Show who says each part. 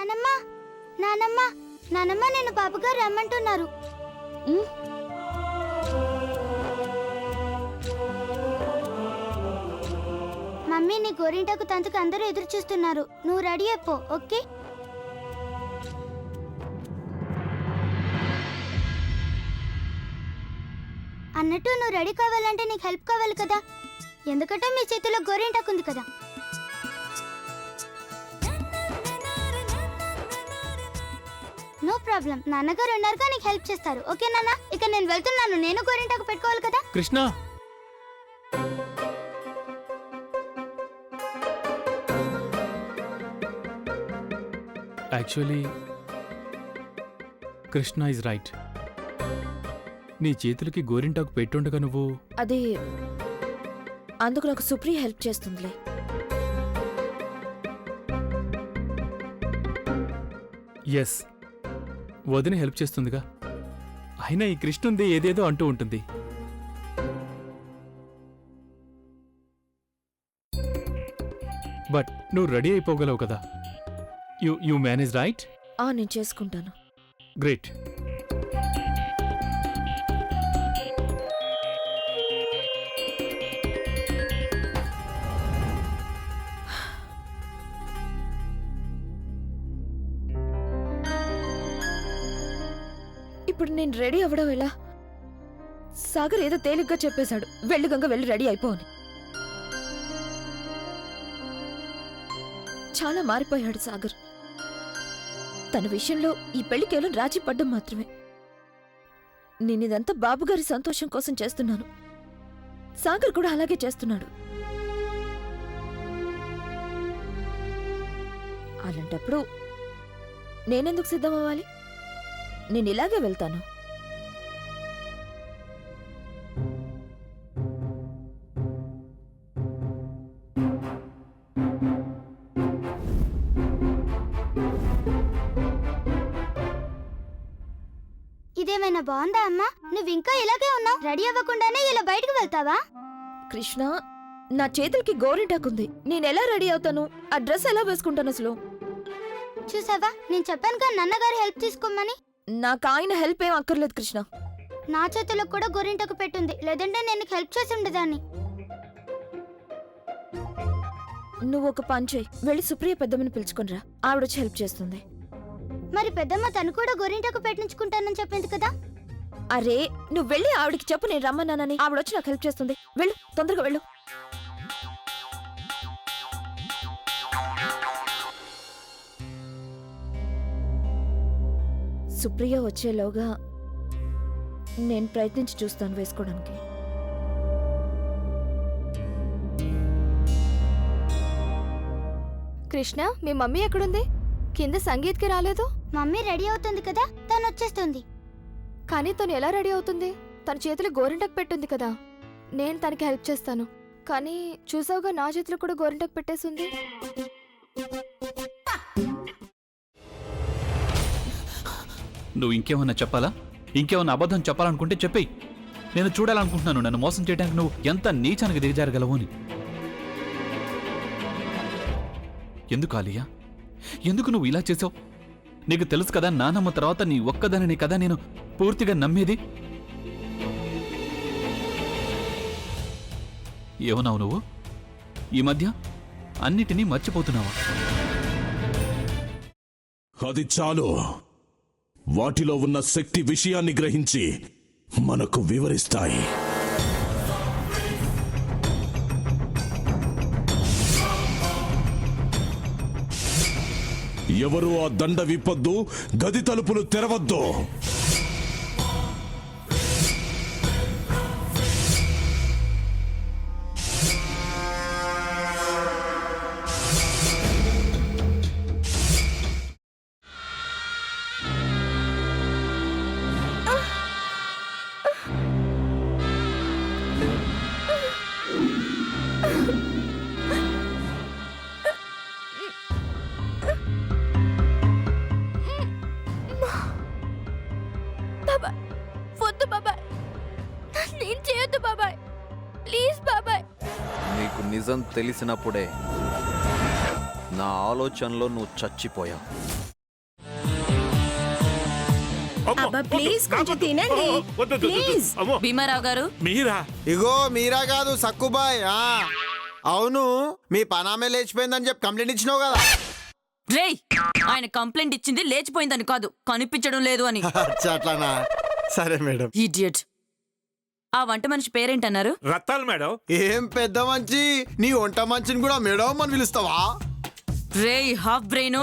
Speaker 1: నానమ్మ నానమ్మ నానమ్మ నేను బాబుగారు రమ్మంటున్నారు. మమ్మీ నీ గోరింటాకు తంతుకు అందరూ ఎదురు చూస్తున్నారు. నువ్వు రెడీ అయిపో. ఓకే అన్నట్టు నువ్వు రెడీ కావాలంటే నీకు హెల్ప్ కావాలి కదా, ఎందుకంటే మీ చేతిలో గోరింటాకు ఉంది కదా. నో ప్రాబ్లం, నాన్నగారు ఉన్నారుగా నీకు హెల్ప్ చేస్తారు. ఓకే నాన్న, ఇక నేను వెళ్తున్నాను. నేను గోరింటాకు పెట్టుకోవాలి కదా.
Speaker 2: Krishna, actually Krishna is right. నీ చేతులకి గోరింటాకు పెట్టుండగా నువ్వు
Speaker 3: అది అందుకు నాకు సుప్రియ హెల్ప్ చేస్తుందిలే.
Speaker 2: ఎస్, వదిన హెల్ప్ చేస్తుందిగా. అయినా ఈ కృష్ణుంది ఏదేదో అంటూ ఉంటుంది. బట్ నువ్వు రెడీ అయిపోగలవు కదా. You manage right?
Speaker 3: నేను చేసుకుంటాను.
Speaker 2: గ్రేట్.
Speaker 3: ఇప్పుడు నేను రెడీ అవ్వడం ఎలా? సాగర్ ఏదో తేలిగ్గా చెప్పేశాడు, వెళ్ళి గంగ వెళ్ళి రెడీ అయిపోని. చాలా మారిపోయాడు సాగర్. తన విషయంలో ఈ పెళ్లి కేవలం రాజీ పడ్డం మాత్రమే. నేనిదంతా బాబుగారి సంతోషం కోసం చేస్తున్నాను. సాగర్ కూడా అలాగే చేస్తున్నాడు. అలాంటప్పుడు నేనెందుకు సిద్ధమవ్వాలి? నేను ఇలాగే వెళ్తాను.
Speaker 1: ఇదేమైనా బాగుందా అమ్మా? నువ్వు ఇంకా ఇలాగే ఉన్నావు. రెడీ అవ్వకుండానే ఇలా బయటకు వెళ్తావా?
Speaker 3: కృష్ణ, నా చేతులకి గోరింటాకుంది. నేనెలా రెడీ అవుతాను? ఆ డ్రెస్ ఎలా వేసుకుంటాను అసలు?
Speaker 1: చూసావా, నేను చెప్పానుగా నాన్నగారు హెల్ప్ తీసుకోమని.
Speaker 3: నాకు ఆయన హెల్ప్ ఏం అక్కర్లేదు కృష్ణ.
Speaker 1: నా చేతిలో కూడా గోరింటకు పెట్టుంది, లేదంటే నేను హెల్ప్ చేసి ఉండేదాన్ని.
Speaker 3: నువ్వు ఒక పని చేయి, వెళ్ళి సుప్రియ పెద్దమ్మని పిలుచుకునిరా. ఆవిడొచ్చి హెల్ప్ చేస్తుంది.
Speaker 1: మరి పెద్దమ్మ తను కూడా గోరింటకు పెట్టించుకుంటానని చెప్పింది కదా.
Speaker 3: అరే, నువ్వు వెళ్ళి ఆవిడకి చెప్పు నేను రమ్మన్నానని. ఆవిడొచ్చి నాకు హెల్ప్ చేస్తుంది. వెళ్ళు, తొందరగా వెళ్ళు. సుప్రియ వచ్చేలోగా నేను ప్రయత్నించి చూస్తాను వేసుకోవడానికి.
Speaker 4: కృష్ణ, మీ మమ్మీ ఎక్కడుంది? కింద సంగీత్కి రాలేదు.
Speaker 1: మమ్మీ రెడీ అవుతుంది కదా, తను వచ్చేస్తుంది.
Speaker 4: కానీ తను ఎలా రెడీ అవుతుంది? తన చేతులు గోరింటకు పెట్టుంది కదా. నేను తనకి హెల్ప్ చేస్తాను. కానీ చూసావుగా, నా చేతులు కూడా గోరింటకు పెట్టేసింది.
Speaker 5: నువ్వు ఇంకేమన్నా చెప్పాలా? ఇంకేమన్నా అబద్ధం చెప్పాలనుకుంటే చెప్పేయి. నేను చూడాలనుకుంటున్నాను నన్ను మోసం చేయడానికి నువ్వు ఎంత నీచానికి దిగజారగలవు అని. ఎందుకు ఆలియా, ఎందుకు నువ్వు ఇలా చేసావు? నీకు తెలుసు కదా, నానమ్మ తర్వాత నీ ఒక్కదానిని కదా నేను పూర్తిగా నమ్మేది. ఏమన్నావు నువ్వు? ఈ మధ్య అన్నిటినీ మర్చిపోతున్నావా?
Speaker 6: అది చాలు. వాటిలో ఉన్న శక్తి విషయాన్ని గ్రహించి మనకు వివరిస్తాయి. ఎవరు ఆ దండ విప్పొద్దు, గది తలుపులు తెరవద్దు.
Speaker 7: నీకు నిజం తెలిసినప్పుడే నా ఆలోచనలో నువ్వు చచ్చిపోయావు.
Speaker 8: అబ్బా ప్లీజ్ కొంచెం తినండి ప్లీజ్.
Speaker 9: భీమారావు గారు
Speaker 10: మీరా?
Speaker 11: ఇగో మీరా కాదు సక్కుబాయ్. అవును, మీ పనామే లేచిపోయిందని చెప్పి కంప్లైంట్ ఇచ్చినావు కదా.
Speaker 9: రేయ్, ఆయన కంప్లైంట్ ఇచ్చింది లేచిపోయిందని కాదు, కనిపించడం లేదు అని.
Speaker 11: అచ్చా, అట్లానా? సరే మేడం.
Speaker 9: ఇడియట్. ఆ వంట మనిషి పేరేంటన్నారు?
Speaker 10: రత్తాలు మేడం.
Speaker 11: ఏం పెద్ద మంచి, నీ వంట మంచిని కూడా మేడం అని పిలుస్తావా?
Speaker 9: రేయ్ హాఫ్ బ్రెయిన్,